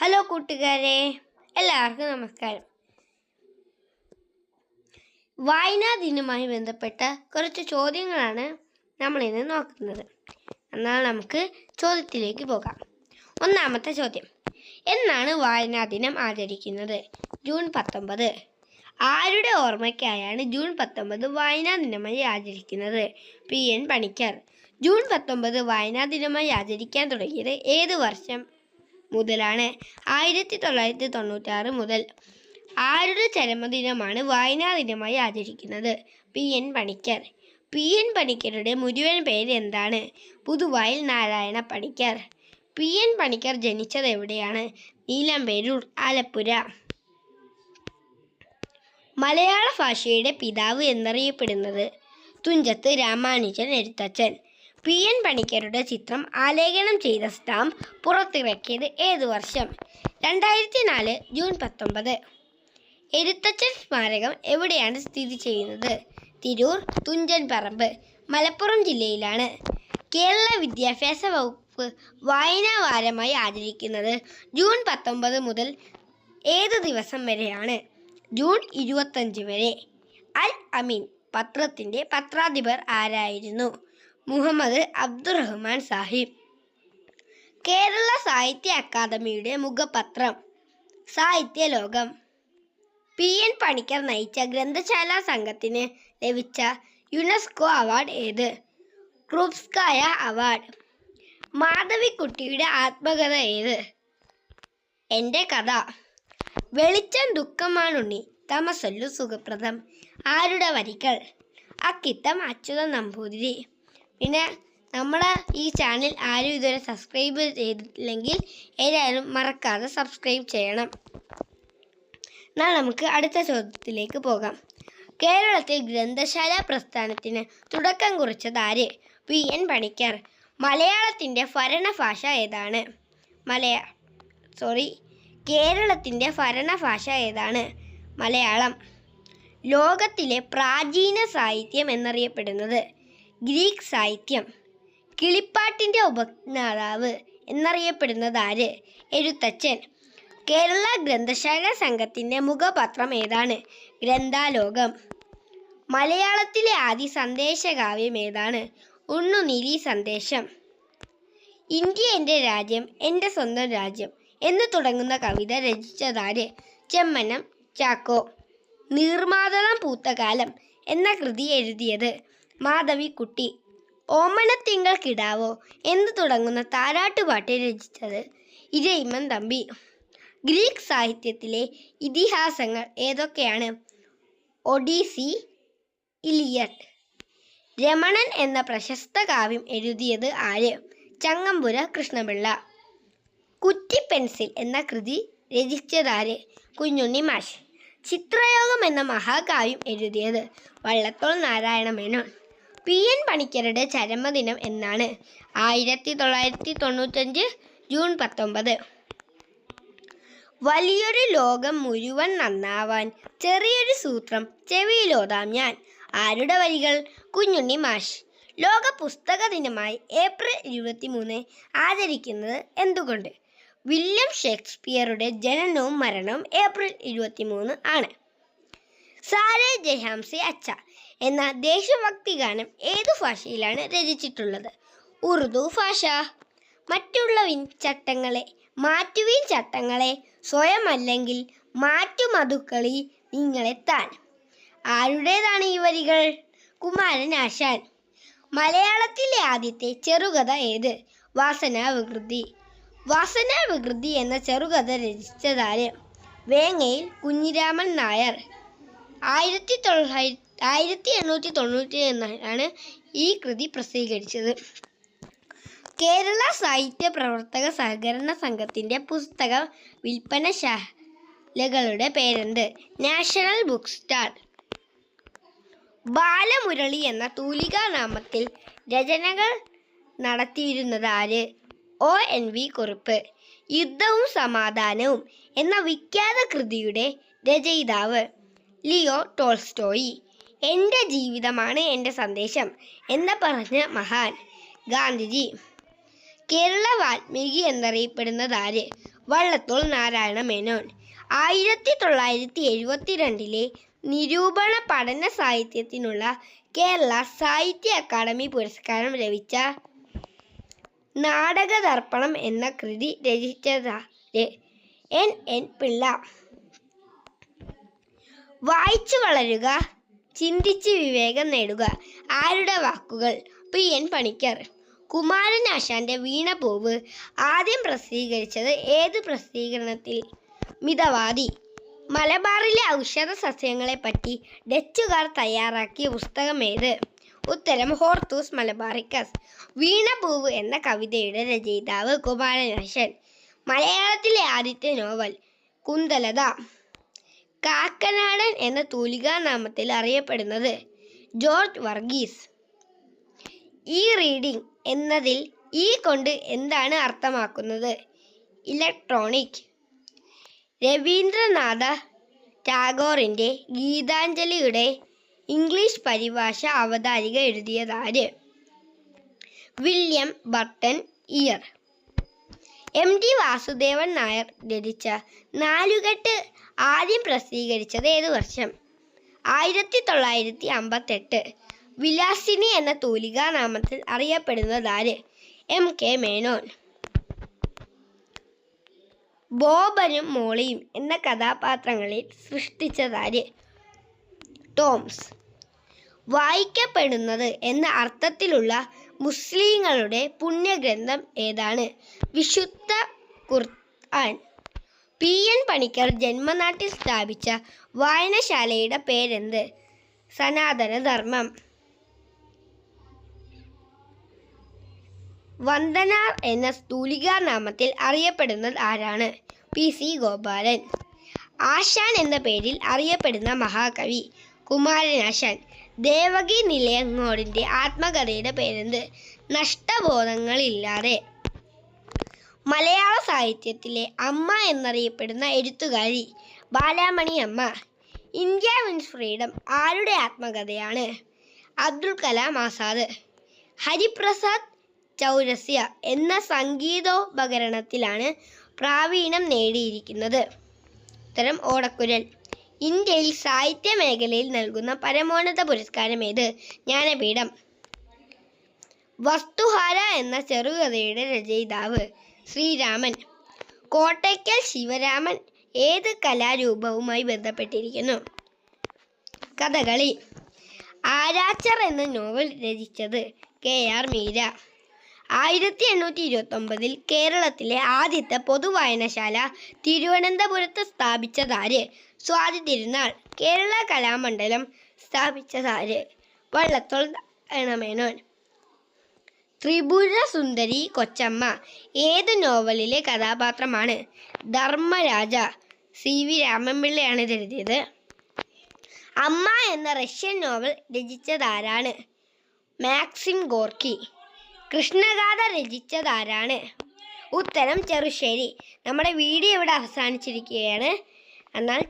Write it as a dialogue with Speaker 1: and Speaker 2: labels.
Speaker 1: Hello കൂട്ടുകാരെ, എല്ലാവർക്കും നമസ്കാരം. വായനാ ദിനവുമായി ബന്ധപ്പെട്ട കുറച്ച് ചോദ്യങ്ങളാണ് നമ്മൾ ഇന്ന് നോക്കുന്നത്. എന്നാൽ നമുക്ക് ചോദ്യത്തിലേക്ക് പോകാം. ഒന്നാമത്തെ ചോദ്യം: എന്നാണ് വായനാ ദിനം ആചരിക്കുന്നത്? ജൂൺ 19. ആരുടെ ഓർമ്മയ്ക്കായാണ് ജൂൺ 19 വായനാ ദിനമായി ആചരിക്കുന്നത്? PN പണിക്കർ. ജൂൺ 19 വായനാ ദിനമായി ആചരിക്കാൻ തുടങ്ങിയത് ഏത് വർഷം മുതലാണ്? 1996 മുതൽ. ആരുടെ ചരമദിനമാണ് വായനാ ദിനമായി ആചരിക്കുന്നത്? PN പണിക്കർ. PN പണിക്കരുടെ മുഴുവൻ പേര് എന്താണ്? പുതുവായിൽ നാരായണ പണിക്കർ. PN പണിക്കർ ജനിച്ചത് എവിടെയാണ്? നീലമ്പേരൂർ, ആലപ്പുഴ. മലയാള ഭാഷയുടെ പിതാവ് എന്നറിയപ്പെടുന്നത്? തുഞ്ചത്ത് രാമാനുജൻ എഴുത്തച്ഛൻ. PN പണിക്കരുടെ ചിത്രം ആലേഖനം ചെയ്ത സ്റ്റാമ്പ് പുറത്തിറക്കിയത് ഏത് വർഷം? 2004 ജൂൺ 19. എഴുത്തച്ഛൻ സ്മാരകം എവിടെയാണ് സ്ഥിതി ചെയ്യുന്നത്? തിരൂർ, തുഞ്ചൻ പറമ്പ്, മലപ്പുറം ജില്ലയിലാണ്. കേരള വിദ്യാഭ്യാസ വകുപ്പ് വായനാ വാരമായി ആചരിക്കുന്നത് ജൂൺ 19 മുതൽ ഏത് ദിവസം വരെയാണ്? ജൂൺ 25 വരെ. അൽ അമീൻ പത്രത്തിൻ്റെ പത്രാധിപർ ആരായിരുന്നു? മുഹമ്മദ് അബ്ദുറഹ്മാൻ സാഹിബ്. കേരള സാഹിത്യ അക്കാദമിയുടെ മുഖപത്രം? സാഹിത്യലോകം. PN പണിക്കർ നയിച്ച ഗ്രന്ഥശാല സംഘത്തിന് ലഭിച്ച യുനെസ്കോ അവാർഡ് ഏത്? ക്രൂപ്സ്കായ അവാർഡ്. മാധവിക്കുട്ടിയുടെ ആത്മകഥ ഏത്? എൻ്റെ കഥ. വെളിച്ചം ദുഃഖമാണുണ്ണി, തമസൊല്ലു സുഖപ്രദം. ആരുടെ വരികൾ? അക്കിത്തം അച്യുതൻ നമ്പൂതിരി. പിന്നെ നമ്മുടെ ഈ ചാനൽ ആരും ഇതുവരെ സബ്സ്ക്രൈബ് ചെയ്തിട്ടില്ലെങ്കിൽ ഏതായാലും മറക്കാതെ സബ്സ്ക്രൈബ് ചെയ്യണം. എന്നാൽ നമുക്ക് അടുത്ത ചോദ്യത്തിലേക്ക് പോകാം. കേരളത്തിൽ ഗ്രന്ഥശാല പ്രസ്ഥാനത്തിന് തുടക്കം കുറിച്ചത് ആര്? PN പണിക്കർ. മലയാളത്തിൻ്റെ ഭരണഭാഷ ഏതാണ്? കേരളത്തിൻ്റെ ഭരണഭാഷ ഏതാണ്? മലയാളം. ലോകത്തിലെ പ്രാചീന സാഹിത്യം എന്നറിയപ്പെടുന്നത്? ഗ്രീക്ക് സാഹിത്യം. കിളിപ്പാട്ടിൻ്റെ ഉപജ്ഞാതാവ് എന്നറിയപ്പെടുന്നത് ആര്? എഴുത്തച്ഛൻ. കേരള ഗ്രന്ഥശാല സംഘത്തിൻ്റെ മുഖപത്രം ഏതാണ്? ഗ്രന്ഥാലോകം. മലയാളത്തിലെ ആദ്യ സന്ദേശകാവ്യം ഏതാണ്? ഉണ്ണുനീലി സന്ദേശം. ഇന്ത്യ എൻ്റെ രാജ്യം, എൻ്റെ സ്വന്തം രാജ്യം എന്ന് തുടങ്ങുന്ന കവിത രചിച്ചതാര്? ചെമ്മനം ചാക്കോ. നീർമാതളം പൂത്തകാലം എന്ന കൃതി എഴുതിയത്? മാധവിക്കുട്ടി. ഓമനത്തിങ്കൾ കിടാവോ എന്ന് തുടങ്ങുന്ന താരാട്ടുപാട്ട് രചിച്ചത്? ഇരയിമ്മൻ തമ്പി. ഗ്രീക്ക് സാഹിത്യത്തിലെ ഇതിഹാസങ്ങൾ ഏതൊക്കെയാണ്? ഒഡീസി, ഇലിയഡ്. രമണൻ എന്ന പ്രശസ്ത കാവ്യം എഴുതിയത് ആര്? ചങ്ങമ്പുര കൃഷ്ണപിള്ള. കുറ്റിപ്പെൻസിൽ എന്ന കൃതി രചിച്ചതാര്? കുഞ്ഞുണ്ണി മാഷ്. ചിത്രയോഗം എന്ന മഹാകാവ്യം എഴുതിയത്? വള്ളത്തോൾ നാരായണ മേനോൻ. PN പണിക്കരുടെ ചരമദിനം എന്നാണ്? 1995 ജൂൺ 19. വലിയൊരു ലോകം മുഴുവൻ നന്നാവാൻ ചെറിയൊരു സൂത്രം ചെവിയിലോതാം ഞാൻ. ആരുടെ വരികൾ? കുഞ്ഞുണ്ണി മാഷ്. ലോക പുസ്തക ദിനമായി ഏപ്രിൽ 23 ആചരിക്കുന്നത് എന്തുകൊണ്ട്? വില്യം ഷേക്സ്പിയറുടെ ജനനവും മരണവും ഏപ്രിൽ 23 ആണ്. സാരേ ജഹാംസെ അച്ഛ എന്ന ദേശഭക്തി ഗാനം ഏതു ഭാഷയിലാണ് രചിച്ചിട്ടുള്ളത്? ഉറുദു ഭാഷ. മാറ്റുവിൻ ചട്ടങ്ങളെ സ്വയമല്ലെങ്കിൽ മാറ്റുമതുക്കളി നിങ്ങളെ താൻ. ആരുടേതാണ് ഈ വരികൾ? കുമാരൻ ആശാൻ. മലയാളത്തിലെ ആദ്യത്തെ ചെറുകഥ ഏത്? വാസനാവികൃതി എന്ന ചെറുകഥ രചിച്ചതാര്? വേങ്ങയിൽ കുഞ്ഞിരാമൻ നായർ. 1891 ഈ കൃതി പ്രസിദ്ധീകരിച്ചത്. കേരള സാഹിത്യ പ്രവർത്തക സഹകരണ സംഘത്തിൻ്റെ പുസ്തക വിൽപ്പനശാലകളുടെ പേരെന്ത്? National book stall. ബാലമുരളി എന്ന തൂലികാനാമത്തിൽ രചനകൾ നടത്തിയിരുന്നത് ആര്? ONV കുറുപ്പ്. യുദ്ധവും സമാധാനവും എന്ന വിഖ്യാത കൃതിയുടെ രചയിതാവ്? Leo Tolstoy. എൻ്റെ ജീവിതമാണ് എൻ്റെ സന്ദേശം എന്ന് പറഞ്ഞ മഹാൻ? ഗാന്ധിജി. കേരള വാൽമീകി എന്നറിയപ്പെടുന്നത് ആര്? വള്ളത്തോൾ നാരായണ മേനോൻ. 1972 നിരൂപണ പഠന സാഹിത്യത്തിനുള്ള കേരള സാഹിത്യ അക്കാദമി പുരസ്കാരം ലഭിച്ച നാടകദർപ്പണം എന്ന കൃതി രചിച്ചതാര്? N. പിള്ള. വായിച്ചു വളരുക, ചിന്തിച്ച് വിവേകം നേടുക. ആരുടെ വാക്കുകൾ? P.N. പണിക്കർ. കുമാരനാശാന്റെ വീണപൂവ് ആദ്യം പ്രസിദ്ധീകരിച്ചത് ഏത് പ്രസിദ്ധീകരണത്തിൽ? മിതവാദി. മലബാറിലെ ഔഷധ സസ്യങ്ങളെപ്പറ്റി ഡച്ചുകാർ തയ്യാറാക്കിയ പുസ്തകം ഏത്? ഉത്തരം ഹോർത്തൂസ് മലബാറിക്കസ്. വീണപൂവ് എന്ന കവിതയുടെ രചയിതാവ് കുമാരനാശൻ. മലയാളത്തിലെ ആദ്യത്തെ നോവൽ കുന്തലത. കാക്കനാടൻ എന്ന തൂലികാനാമത്തിൽ അറിയപ്പെടുന്നത് ജോർജ് വർഗീസ്. ഈ റീഡിംഗ് എന്നതിൽ ഈ കൊണ്ട് എന്താണ് അർത്ഥമാക്കുന്നത്? ഇലക്ട്രോണിക്. രവീന്ദ്രനാഥ ടാഗോറിൻ്റെ ഗീതാഞ്ജലിയുടെ ഇംഗ്ലീഷ് പരിഭാഷ അവതാരിക എഴുതിയതാര്? വില്യം ബർട്ടൺ ഇയർ. M.T. വാസുദേവൻ നായർ രചിച്ച നാലുകെട്ട് ആദ്യം പ്രസിദ്ധീകരിച്ചത് ഏതു വർഷം? 1958. വിലാസിനി എന്ന തൂലികാനാമത്തിൽ അറിയപ്പെടുന്നതാര്? M.K. മേനോൻ. ബോബനും മോളിയും എന്ന കഥാപാത്രങ്ങളിൽ സൃഷ്ടിച്ചതാര്? ടോംസ്. വായിക്കപ്പെടുന്നത് എന്ന അർത്ഥത്തിലുള്ള മുസ്ലിങ്ങളുടെ പുണ്യഗ്രന്ഥം ഏതാണ്? വിശുദ്ധ ഖുർആൻ. P.N. പണിക്കർ ജന്മനാട്ടിൽ സ്ഥാപിച്ച വായനശാലയുടെ പേരെന്ത്? സനാതനധർമ്മം. വന്ദനാർ എന്ന തൂലികാനാമത്തിൽ അറിയപ്പെടുന്നത് ആരാണ്? P.C. ഗോപാലൻ. ആശാൻ എന്ന പേരിൽ അറിയപ്പെടുന്ന മഹാകവി? കുമാരനാശാൻ. ദേവകി നിലയങ്ങോടിൻ്റെ ആത്മകഥയുടെ പേരെന്ത്? നഷ്ടബോധങ്ങളില്ലാതെ. മലയാള സാഹിത്യത്തിലെ അമ്മ എന്നറിയപ്പെടുന്ന എഴുത്തുകാരി? ബാലാമണി അമ്മ. ഇന്ത്യ വിൻസ് ഫ്രീഡം ആരുടെ ആത്മകഥയാണ്? അബ്ദുൽ കലാം ആസാദ്. ഹരിപ്രസാദ് ചൗരസ്യ എന്ന സംഗീതോപകരണത്തിലാണ് പ്രാവീണ്യം നേടിയിരിക്കുന്നത്? ഉത്തരം ഓടക്കുഴൽ. ഇന്ത്യയിൽ സാഹിത്യ മേഖലയിൽ നൽകുന്ന പരമോന്നത പുരസ്കാരം ഏത്? ജ്ഞാനപീഠം. വസ്തുഹാര എന്ന ചെറുകഥയുടെ രചയിതാവ്? ശ്രീരാമൻ. കോട്ടയ്ക്കൽ ശിവരാമൻ ഏത് കലാരൂപവുമായി ബന്ധപ്പെട്ടിരിക്കുന്നു? കഥകളി. ആരാച്ചർ എന്ന നോവൽ രചിച്ചത്? K.R. മീര. 1829 കേരളത്തിലെ ആദ്യത്തെ പൊതുവായനശാല തിരുവനന്തപുരത്ത് സ്ഥാപിച്ചതാര്? സ്വാതി തിരുനാൾ. കേരള കലാമണ്ഡലം സ്ഥാപിച്ചതാര്? വള്ളത്തോൾ നാരായണമേനോൻ. ത്രിപുര സുന്ദരി കൊച്ചമ്മ ഏത് നോവലിലെ കഥാപാത്രമാണ്? ധർമ്മരാജ. C.V. രാമൻപിള്ളയാണ് ഇത് എഴുതിയത്. അമ്മ എന്ന റഷ്യൻ നോവൽ രചിച്ചതാരാണ്? Maxim Gorky. കൃഷ്ണഗാഥ രചിച്ചതാരാണ്? ഉത്തരം ചെറുശ്ശേരി. നമ്മുടെ വീഡിയോ ഇവിടെ അവസാനിച്ചിരിക്കുകയാണ്. എന്നാൽ